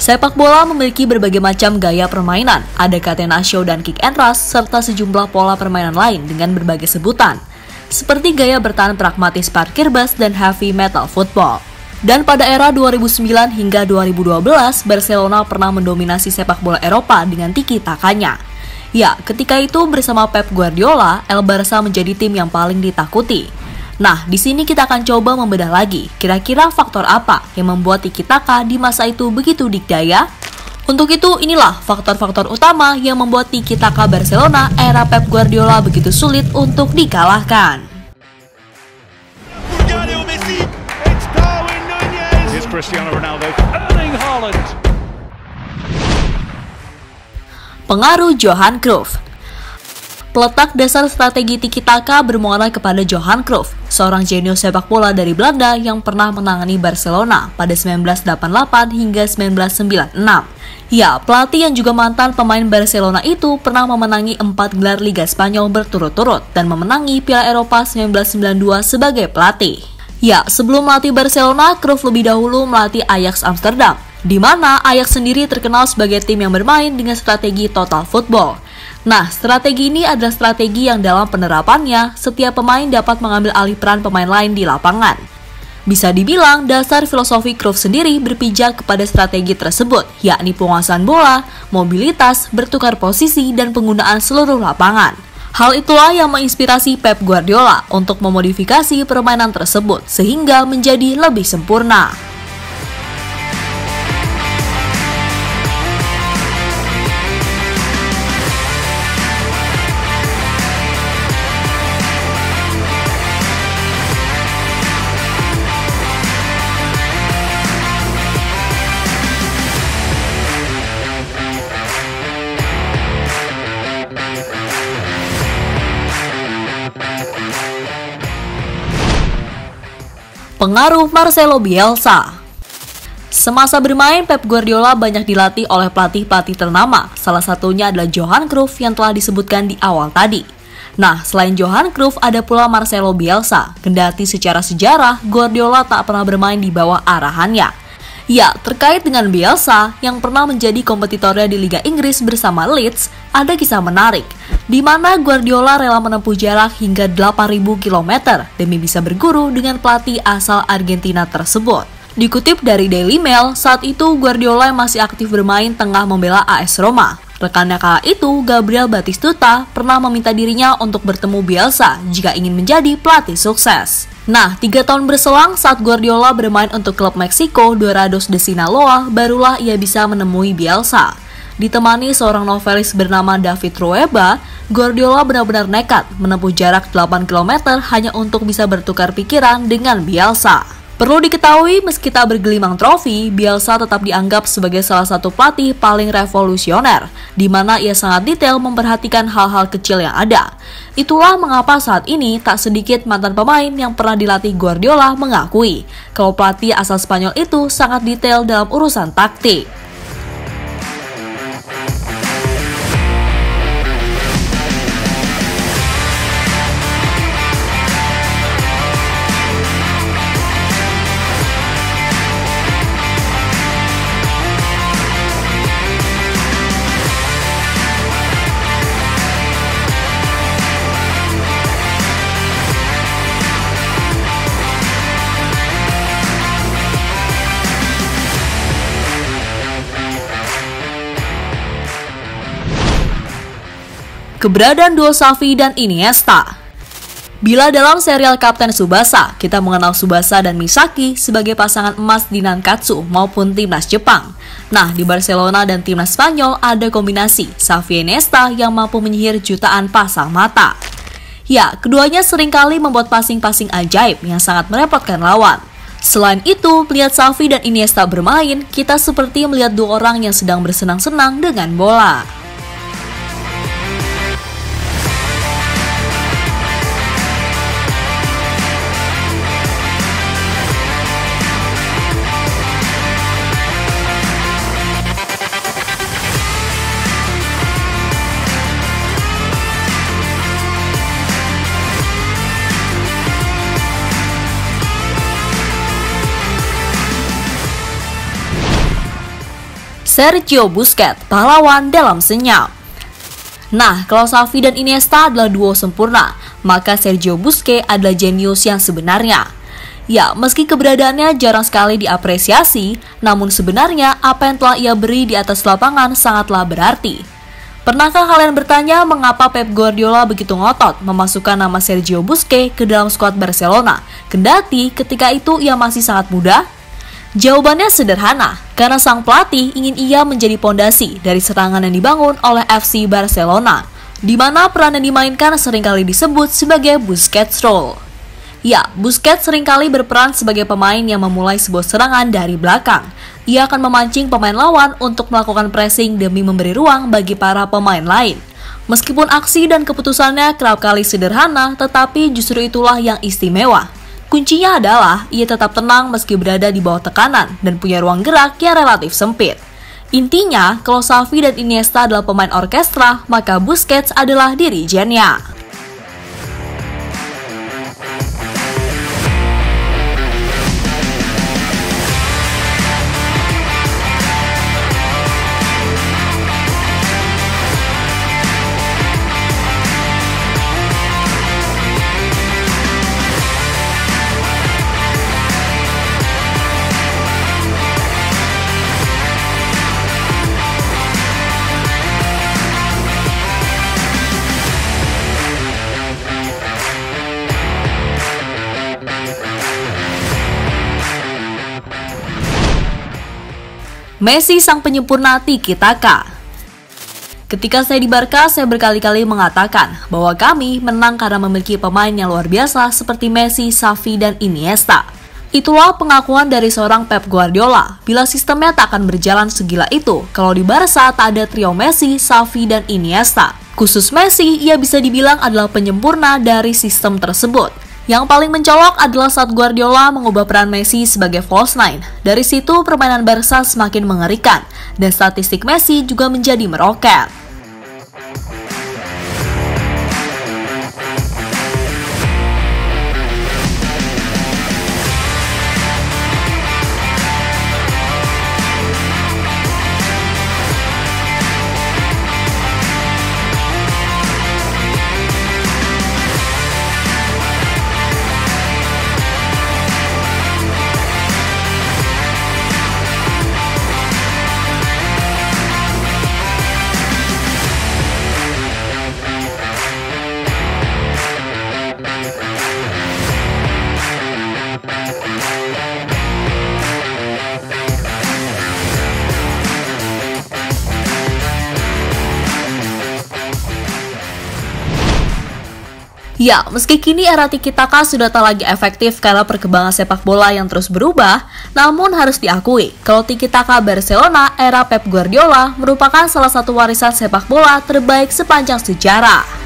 Sepak bola memiliki berbagai macam gaya permainan, ada catenaccio dan kick and rush, serta sejumlah pola permainan lain dengan berbagai sebutan, seperti gaya bertahan pragmatis parkir bus dan heavy metal football. Dan pada era 2009 hingga 2012, Barcelona pernah mendominasi sepak bola Eropa dengan tiki-takanya. Ya, ketika itu bersama Pep Guardiola, El Barça menjadi tim yang paling ditakuti. Nah, di sini kita akan coba membedah lagi, kira-kira faktor apa yang membuat tiki-taka di masa itu begitu dikdaya? Untuk itu, inilah faktor-faktor utama yang membuat tiki-taka Barcelona era Pep Guardiola begitu sulit untuk dikalahkan. Cristiano Ronaldo, Erling Haaland. Pengaruh Johan Cruyff. Peletak dasar strategi tiki-taka bermuara kepada Johan Cruyff, seorang jenius sepak bola dari Belanda yang pernah menangani Barcelona pada 1988 hingga 1996. Ya, pelatih yang juga mantan pemain Barcelona itu pernah memenangi 4 gelar Liga Spanyol berturut-turut dan memenangi Piala Eropa 1992 sebagai pelatih. Ya, sebelum melatih Barcelona, Cruyff lebih dahulu melatih Ajax Amsterdam, di mana Ajax sendiri terkenal sebagai tim yang bermain dengan strategi total football. Nah, strategi ini adalah strategi yang dalam penerapannya, setiap pemain dapat mengambil alih peran pemain lain di lapangan. Bisa dibilang, dasar filosofi Cruyff sendiri berpijak kepada strategi tersebut, yakni penguasaan bola, mobilitas, bertukar posisi, dan penggunaan seluruh lapangan. Hal itulah yang menginspirasi Pep Guardiola untuk memodifikasi permainan tersebut, sehingga menjadi lebih sempurna. Pengaruh Marcelo Bielsa. Semasa bermain, Pep Guardiola banyak dilatih oleh pelatih-pelatih ternama, salah satunya adalah Johan Cruyff yang telah disebutkan di awal tadi. Nah, selain Johan Cruyff, ada pula Marcelo Bielsa, kendati secara sejarah, Guardiola tak pernah bermain di bawah arahannya. Ya, terkait dengan Bielsa, yang pernah menjadi kompetitornya di Liga Inggris bersama Leeds, ada kisah menarik, di mana Guardiola rela menempuh jarak hingga 8.000 km demi bisa berguru dengan pelatih asal Argentina tersebut. Dikutip dari Daily Mail, saat itu Guardiola yang masih aktif bermain tengah membela AS Roma. Rekannya kala itu, Gabriel Batistuta, pernah meminta dirinya untuk bertemu Bielsa jika ingin menjadi pelatih sukses. Nah, 3 tahun berselang saat Guardiola bermain untuk klub Meksiko Dorados de Sinaloa, barulah ia bisa menemui Bielsa. Ditemani seorang novelis bernama David Trueba, Guardiola benar-benar nekat menempuh jarak 8 km hanya untuk bisa bertukar pikiran dengan Bielsa. Perlu diketahui, meski tak bergelimang trofi, Bielsa tetap dianggap sebagai salah satu pelatih paling revolusioner, di mana ia sangat detail memperhatikan hal-hal kecil yang ada. Itulah mengapa saat ini tak sedikit mantan pemain yang pernah dilatih Guardiola mengakui kalau pelatih asal Spanyol itu sangat detail dalam urusan taktik. Keberadaan duo Xavi dan Iniesta. Bila dalam serial Kapten Tsubasa, kita mengenal Tsubasa dan Misaki sebagai pasangan emas di Nankatsu maupun timnas Jepang. Nah, di Barcelona dan timnas Spanyol ada kombinasi Xavi Iniesta yang mampu menyihir jutaan pasang mata. Ya, keduanya seringkali membuat passing-passing ajaib yang sangat merepotkan lawan. Selain itu, melihat Xavi dan Iniesta bermain, kita seperti melihat dua orang yang sedang bersenang-senang dengan bola. Sergio Busquets, pahlawan dalam senyap. Nah, kalau Xavi dan Iniesta adalah duo sempurna, maka Sergio Busquets adalah jenius yang sebenarnya. Ya, meski keberadaannya jarang sekali diapresiasi, namun sebenarnya apa yang telah ia beri di atas lapangan sangatlah berarti. Pernahkah kalian bertanya mengapa Pep Guardiola begitu ngotot memasukkan nama Sergio Busquets ke dalam skuad Barcelona, kendati ketika itu ia masih sangat muda? Jawabannya sederhana, karena sang pelatih ingin ia menjadi pondasi dari serangan yang dibangun oleh FC Barcelona, di mana peran yang dimainkan seringkali disebut sebagai Busquets role. Ya, Busquets seringkali berperan sebagai pemain yang memulai sebuah serangan dari belakang. Ia akan memancing pemain lawan untuk melakukan pressing demi memberi ruang bagi para pemain lain. Meskipun aksi dan keputusannya kerap kali sederhana, tetapi justru itulah yang istimewa. Kuncinya adalah ia tetap tenang meski berada di bawah tekanan dan punya ruang gerak yang relatif sempit. Intinya, kalau Xavi dan Iniesta adalah pemain orkestra, maka Busquets adalah dirijennya. Messi sang penyempurna tiki-taka. Ketika saya di Barca, saya berkali-kali mengatakan bahwa kami menang karena memiliki pemain yang luar biasa seperti Messi, Xavi, dan Iniesta. Itulah pengakuan dari seorang Pep Guardiola, bila sistemnya tak akan berjalan segila itu kalau di Barca tak ada trio Messi, Xavi, dan Iniesta. Khusus Messi, ia bisa dibilang adalah penyempurna dari sistem tersebut. Yang paling mencolok adalah saat Guardiola mengubah peran Messi sebagai false nine. Dari situ permainan Barca semakin mengerikan dan statistik Messi juga menjadi meroket. Ya, meski kini era tiki-taka sudah tak lagi efektif karena perkembangan sepak bola yang terus berubah, namun harus diakui kalau tiki-taka Barcelona era Pep Guardiola merupakan salah satu warisan sepak bola terbaik sepanjang sejarah.